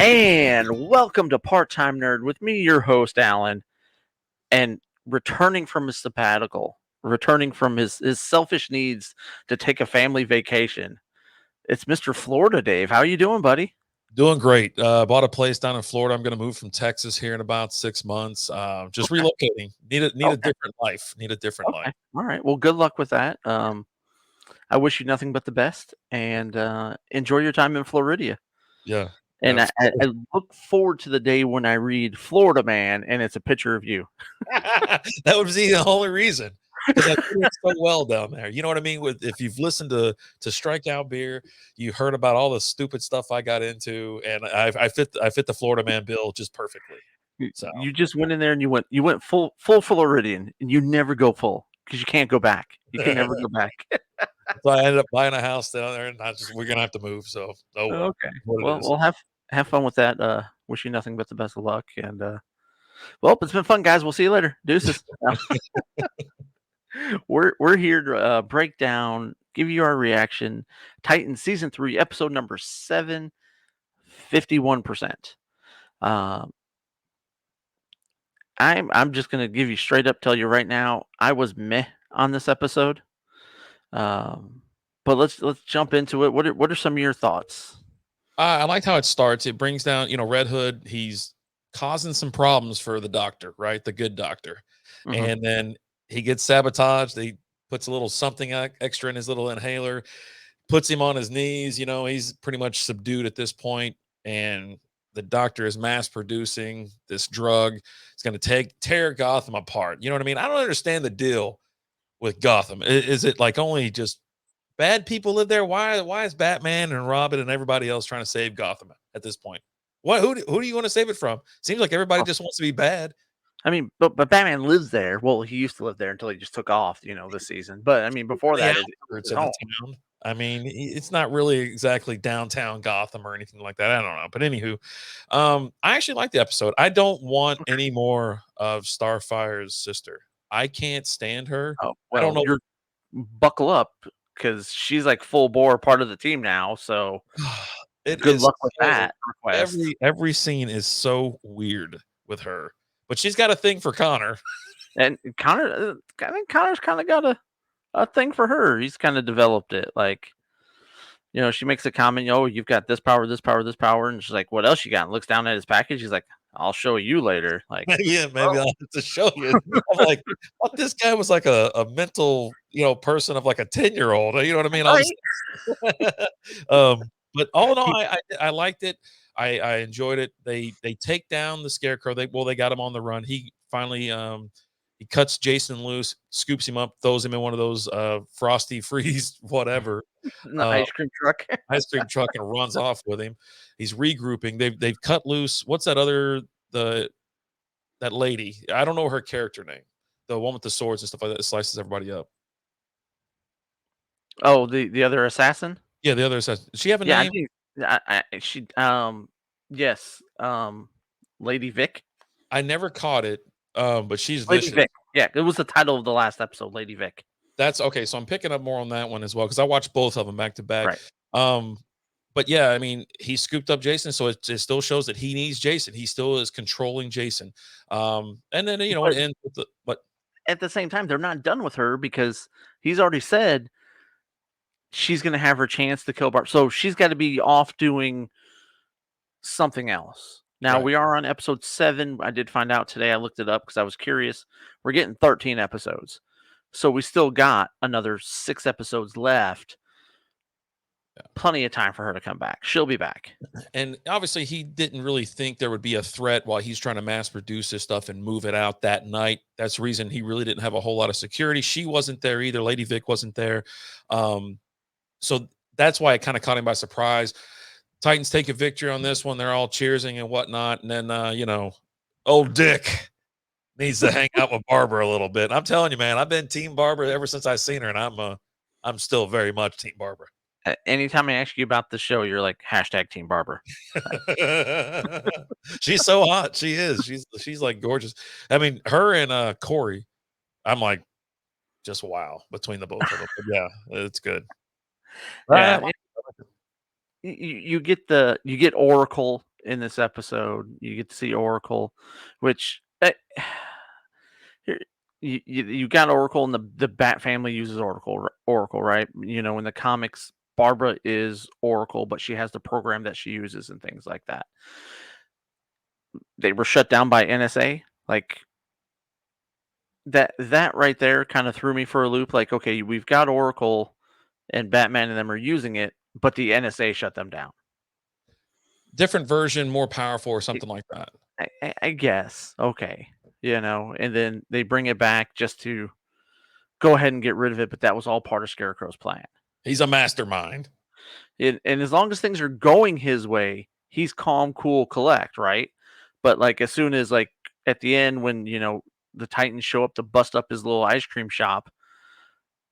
And welcome to Part-Time Nerd with me, your host, Alan. And returning from his sabbatical, returning from his selfish needs to take a family vacation, it's Mr. Florida Dave. How are you doing, buddy? Doing great. Bought a place down in Florida. I'm going to move from Texas here in about 6 months. Just Okay. relocating. Need a Okay. different life. Need a different life. Okay. All right. Well, good luck with that. I wish you nothing but the best and enjoy your time in Florida. Yeah. And I look forward to the day when I read Florida Man and it's a picture of you. That would be the only reason, because I do it so well down there. You know what I mean? With if you've listened to Strikeout Beer, you heard about all the stupid stuff I got into, and I fit the Florida Man bill just perfectly. So You just went in there and you went full Floridian, and you never go full because you can't go back. You can never go back. so I ended up buying a house down there, and we're gonna have to move. So oh well, Okay. what it Well, is. we'll have fun with that. Wish you nothing but the best of luck. And well, it's been fun, guys. We'll see you later. Deuces. We're here to break down, give you our reaction. Titan season 3, episode number 7, 51%. I'm just gonna give you straight up, tell you right now, I was meh on this episode. But let's jump into it. What are some of your thoughts? I liked how it starts. It brings down, Red Hood. He's causing some problems for the doctor, right? The good doctor. Mhm. And then he gets sabotaged. He puts a little something extra in his little inhaler, puts him on his knees. He's pretty much subdued at this point, and the doctor is mass producing this drug. It's going to tear Gotham apart. You know what I mean? I don't understand the deal with Gotham. Is it like only just bad people live there? Why is Batman and Robin and everybody else trying to save Gotham at this point? Who do you want to save it from? Seems like everybody Oh, just wants to be bad. I mean, but Batman lives there. Well, he used to live there until he just took off, this season. But I mean, before The that, it was outskirts his of the home. town. I mean, it's not really exactly downtown Gotham or anything like that. I don't know. But anywho, I actually like the episode. I don't want any more of Starfire's sister. I can't stand her. Oh I don't well, know. you're buckle up because she's like full bore part of the team now. So It good is luck with so that request. every scene is so weird with her, but she's got a thing for Connor. And Connor, I think Connor's kind of got a thing for her. He's kind of developed it. Like, she makes a comment, "Oh, you've got this power, this power, this power," and she's like, "What else you got?" And looks down at his package. He's like, "I'll show you later." Like, Maybe oh, I'll have to show you. I'm like, what? This guy was like a mental, person of like a 10-year-old. You know what I mean? All this. right. But all in all, I liked it. I enjoyed it. They take down the Scarecrow. They got him on the run. He finally he cuts Jason loose, scoops him up, throws him in one of those frosty freeze whatever The uh, ice cream truck. ice cream truck, and runs off with him. He's regrouping. They've cut loose. What's that lady? I don't know her character name. The one with the swords and stuff like that slices everybody up. Oh, the other assassin. Yeah, the other says, does she have a Yeah, I name? think she yes, Lady Vic. I never caught it, but she's Lady vicious. Vic. Yeah, it was the title of the last episode, Lady Vic. That's okay. So I'm picking up more on that one as well because I watched both of them back to back. Right. Um, but yeah, I mean, he scooped up Jason, so it still shows that he needs Jason. He still is controlling Jason. And then it But ends with but at the same time, they're not done with her because he's already said she's going to have her chance to kill Barb. So she's got to be off doing something else. Now right. we are on episode 7. I did find out today. I looked it up because I was curious. We're getting 13 episodes. So we still got another 6 episodes left. Yeah. Plenty of time for her to come back. She'll be back. And obviously, he didn't really think there would be a threat while he's trying to mass produce this stuff and move it out that night. That's the reason he really didn't have a whole lot of security. She wasn't there either. Lady Vic wasn't there. So that's why it kind of caught him by surprise. Titans take a victory on this one. They're all cheersing and whatnot. And then, old Dick needs to hang out with Barbara a little bit. I'm telling you, man, I've been Team Barbara ever since I've seen her, and I'm still very much Team Barbara. Anytime I ask you about the show, you're like hashtag Team Barber. She's so hot. She is. She's like gorgeous. I mean, her and Corey, I'm like just wow between the both of them. But yeah, it's good. Yeah, you get Oracle in this episode. You get to see Oracle, which here, you got Oracle, and the Bat family uses Oracle, right? You know, in the comics, Barbara is Oracle, but she has the program that she uses and things like that. They were shut down by NSA. Like that right there kind of threw me for a loop. Like, okay, we've got Oracle and Batman and them are using it, but the NSA shut them down. Different version, more powerful, or something like that. I guess. Okay. You know, and then they bring it back just to go ahead and get rid of it, but that was all part of Scarecrow's plan. He's a mastermind. And as long as things are going his way, he's calm, cool, collect, right? But like as soon as like at the end when, you know, the Titans show up to bust up his little ice cream shop,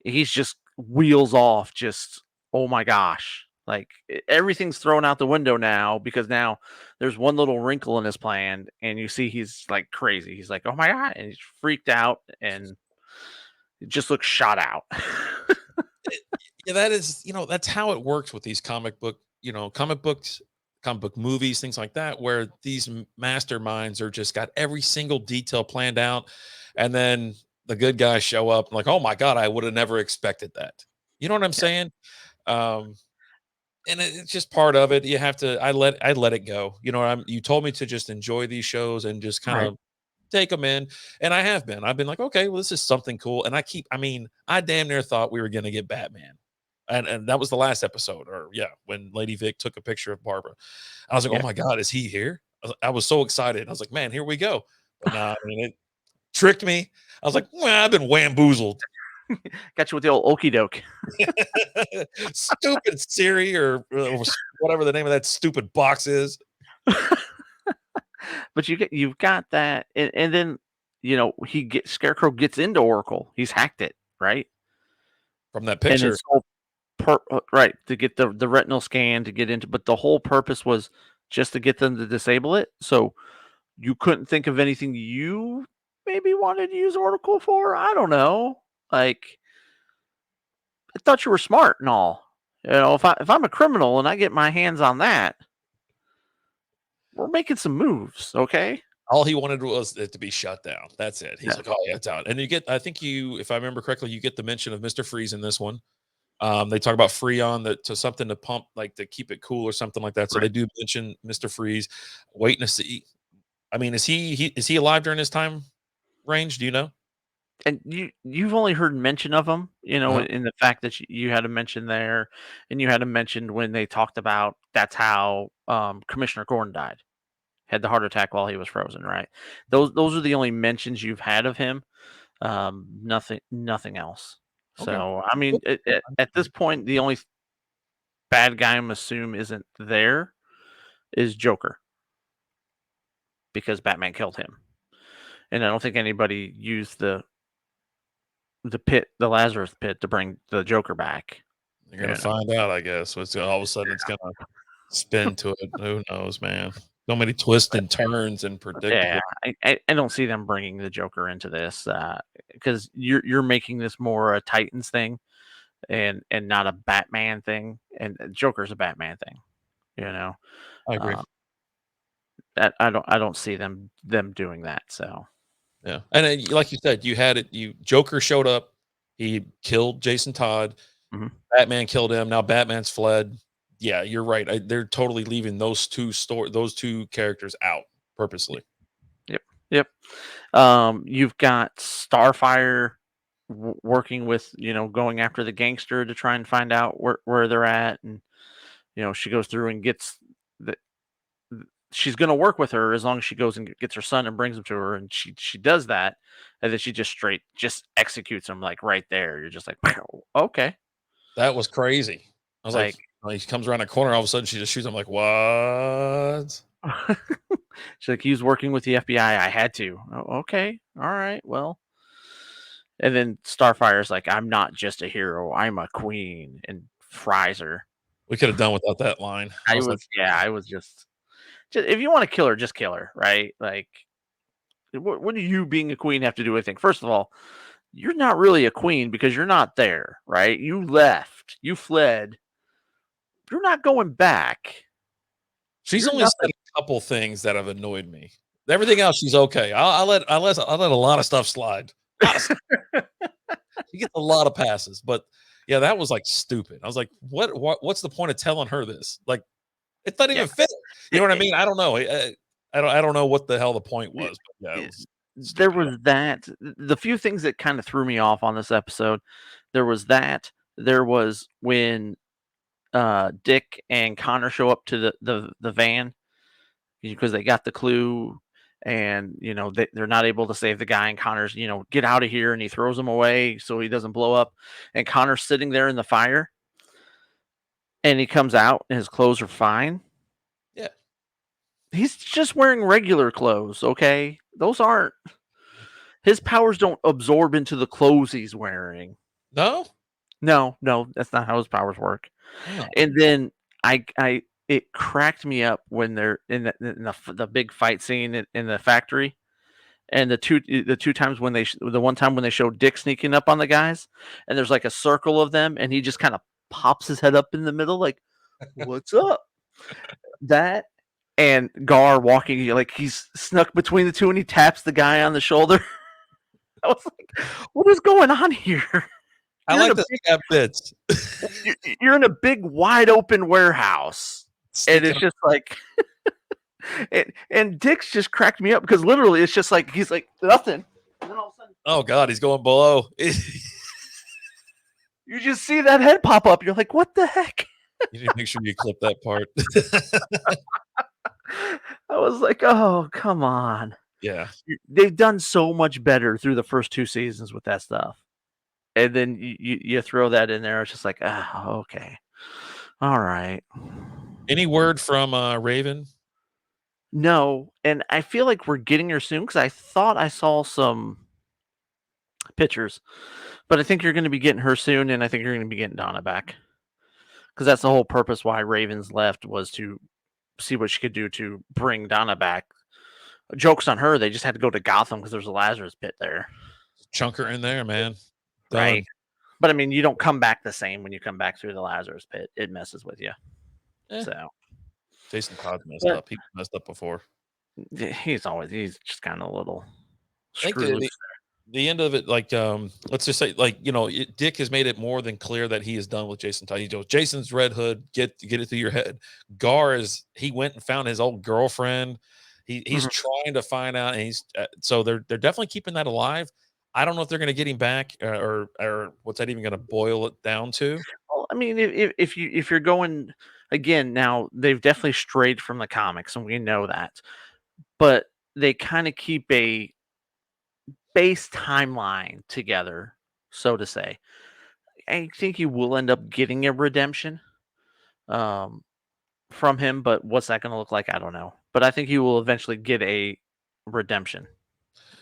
he's just wheels off, just oh my gosh. Like everything's thrown out the window now because now there's one little wrinkle in his plan, and you see he's like crazy. He's like, "Oh my god!" and he's freaked out, and it just looks shot out. Yeah, that is, that's how it works with these comic book, comic books, comic book movies, things like that, where these masterminds are just got every single detail planned out, and then the good guys show up like, oh my god, I would have never expected that. You know what I'm Yeah, saying? Um, and it's just part of it. You have to. I let it go. You told me to just enjoy these shows and just kind right. of take them in, and I have been. I've been like, okay, well, this is something cool, and I damn near thought we were gonna get Batman, and that was the last episode, or yeah, when Lady Vic took a picture of Barbara. I was like, oh Yeah, my god, is he here? I was so excited. I was like, man, here we go. But nah, it tricked me. I was like, well, I've been wamboozled. got you with the old okey doke. Stupid Siri or whatever the name of that stupid box is. But you've got that, and then you know Scarecrow gets into Oracle. He's hacked it, right? From that And picture. his whole right to get the retinal scan to get into, but the whole purpose was just to get them to disable it. So you couldn't think of anything you maybe wanted to use Oracle for. I don't know. Like I thought you were smart and all. You know, if I'm a criminal and I get my hands on that, we're making some moves, okay? All he wanted was it to be shut down. That's it. He's Yeah, like, oh yeah, it's out. And you get, I think if I remember correctly, you get the mention of Mr. Freeze in this one. They talk about Freon that to something to pump, like to keep it cool or something like that. So right. they do mention Mr. Freeze. Waiting to see. I mean, is he alive during his time range? Do you know? And you've only heard mention of them, you know, Uh-huh. in the fact that you had a mention there, and you had a mention when they talked about that's how Commissioner Gordon died, had the heart attack while he was frozen, right? Those are the only mentions you've had of him. Nothing else. Okay. So I mean, at this point, the only bad guy I'm assume isn't there is Joker because Batman killed him, and I don't think anybody used the Lazarus pit to bring the Joker back. You're You gonna know, find out, I guess. All of a sudden it's gonna spin to it. Who knows, man? So many twists but and turns and yeah, predictable. I don't see them bringing the Joker into this because you're making this more a Titans thing and not a Batman thing, and Joker's a Batman thing. You know, I agree. uh, that I don't see them doing that. So Yeah, and like you said, you had it. Joker showed up. He killed Jason Todd. mhm. Batman killed him. Now Batman's fled. Yeah, you're right. They're totally leaving those two characters out purposely. Yep, yep. You've got Starfire working with going after the gangster to try and find out where they're at, and she goes through and gets the. She's going to work with her as long as she goes and gets her son and brings him to her, and she does that, and then she just executes him like right there. You're just like, okay, That was crazy. I was like like, he comes around a corner, all of a sudden she just shoots. I'm like, what? she's like, he was working with the FBI. I had to. Oh, okay, all right, well. And then Starfire's like, I'm not just a hero, I'm a queen, and fries her. We could have done without that line. I I was like, was, yeah, I was just if you want to kill her, just kill her, right? Like, what do you being a queen have to do with anything? First of all, you're not really a queen because you're not there, right? You left, you fled. You're not going back. she's You're only said nothing. couple things that have annoyed me. Everything else, she's okay. I'll let a lot of stuff slide. A lot of stuff. She gets a lot of passes, but yeah, that was like stupid. I was like, what's the point of telling her this? Like, it doesn't Yeah. even fit. You know what I It, mean? I don't know. I don't know what the hell the point it, was, but yeah, it it, was there stupid. was that. The few things that kind of threw me off on this episode, there was that. There was when Dick and Connor show up to the van because they got the clue, and they're not able to save the guy, and Connor's get out of here, and he throws him away so he doesn't blow up, and Connor's sitting there in the fire, and he comes out and his clothes are fine. Yeah. He's just wearing regular clothes, okay? Those aren't his powers don't absorb into the clothes he's wearing. No? No, no, that's not how his powers work. Oh. And then I it cracked me up when they're in the big fight scene in the factory, and the two times when the one time when they show Dick sneaking up on the guys, and there's like a circle of them, and he just kind of pops his head up in the middle, like, "What's up?" That and Gar walking like he's snuck between the two, and he taps the guy on the shoulder. I was like, "What is going on here?" I You're in like a to big stab bits. you're in a big wide open warehouse, and Sneaking it's just like and Dick's just cracked me up because literally it's just like he's like nothing. And then all of a sudden Oh god, he's going below. you just see that head pop up. You're like, what the heck? You need to make sure you clip that part. I was like, oh, come on. Yeah. They've done so much better through the first two seasons with that stuff. And then you throw that in there. It's just like, okay. All right. Any word from, Raven? No. And I feel like we're getting her soon because I thought I saw some pictures, but I think you're going to be getting her soon. And I think you're going to be getting Donna back because that's the whole purpose why Ravens left was to see what she could do to bring Donna back. Joke's on her. They just had to go to Gotham because there's a Lazarus pit there. Chunk her in there, man. Right. Done. But I mean, you don't come back the same when you come back through the Lazarus pit. It messes with you. Eh, So, Jason Todd messed but up. He messed up before. he's just kind of a little I think screw loose. the end of it, like, let's just say, like, Dick has made it more than clear that he is done with Jason Todd. He goes, Jason's Red Hood, get it through your head. Gar he went and found his old girlfriend. He's Mhm. trying to find out, and so they're definitely keeping that alive. I don't know if they're going to get him back, or what's that even going to boil it down to. Well, I mean, if you're going again now, they've definitely strayed from the comics, and we know that. But they kind of keep a base timeline together, so to say. I think you will end up getting a redemption um, from him, but what's that going to look like? I don't know. But I think you will eventually get a redemption.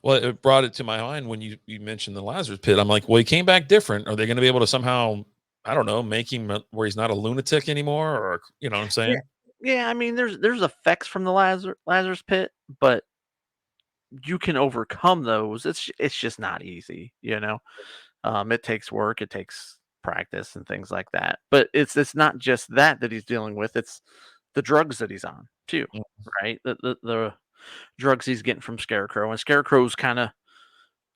Well, it brought it to my mind when you mentioned the Lazarus pit. I'm like, well, he came back different. Are they going to be able to somehow, I don't know, make him where he's not a lunatic anymore, or you know what I'm Yeah, saying? yeah. I mean, there's effects from the Lazarus pit, but you can overcome those. It's just not easy, It takes work, it takes practice and things like that. But it's not just that he's dealing with, it's the drugs that he's on too, Mm. right? The drugs he's getting from Scarecrow, and Scarecrow's kind of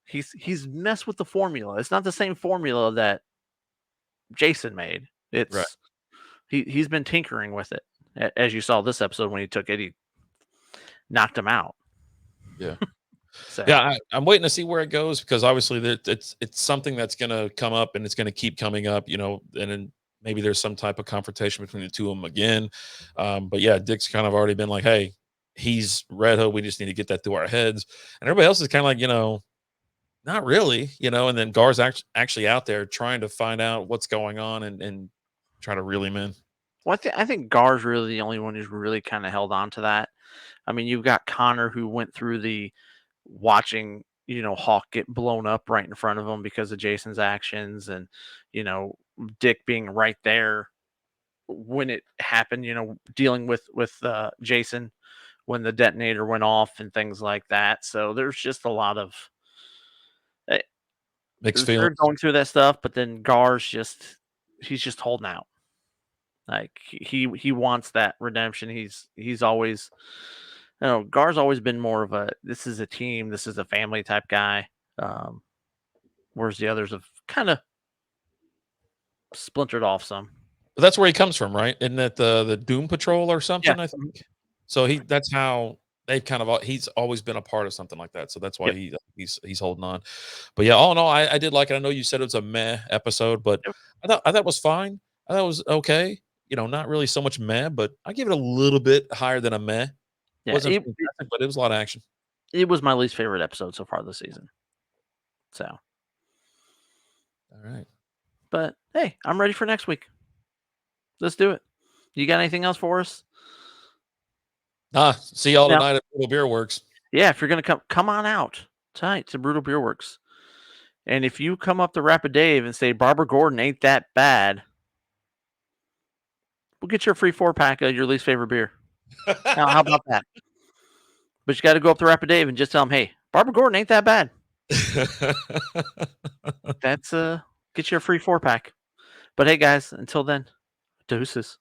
he's messed with the formula. It's not the same formula that Jason made. Right. He's been tinkering with it. As you saw this episode when he took it, he knocked him out. Yeah. Yeah. So I'm waiting to see where it goes because obviously it's something that's going to come up and it's going to keep coming up, and then maybe there's some type of confrontation between the two of them again. But yeah, Dick's kind of already been like, hey, he's Red Hood. We just need to get that through our heads. And everybody else is kind of like, not really, and then Gar's actually out there trying to find out what's going on and try to reel him in. well, I think Gar's really the only one who's really kind of held on to that. I mean, you've got Connor who went through the watching, Hawk get blown up right in front of him because of Jason's actions, and you know, Dick being right there when it happened. Dealing with Jason when the detonator went off and things like that. So there's just a lot of eh, Mixed they're feelings. going through that stuff, but then Gar's he's just holding out. Like he wants that redemption. He's always, Gar's always been more of a this is a team, this is a family type guy. Um, whereas the others have kind of splintered off some. But that's where he comes from, right? Isn't that the Doom Patrol or Yeah. something? I think. So that's how they've kind of he's always been a part of something like that. So that's why Yep. he's holding on. But yeah, all in all, I did like it. I know you said it was a meh episode, but Yep. I thought it was fine. I thought it was okay. Not really so much meh, but I give it a little bit higher than a meh. Yeah. Wasn't fantastic, but it was a lot of action. It was my least favorite episode so far this season. So. All right. But hey, I'm ready for next week. Let's do it. You got anything else for us? See y'all tonight at Brutal Beer Works. Yeah, if you're gonna come on out tonight to Brutal Beer Works. And if you come up to Rapid Dave and say Barbara Gordon ain't that bad, we'll get you a free 4-pack of your least favorite beer. Now, how about that? But you got to go up to Rapid Dave and just tell him, hey, Barbara Gordon ain't that bad. That's get you a free 4-pack. But hey, guys, until then, deuces.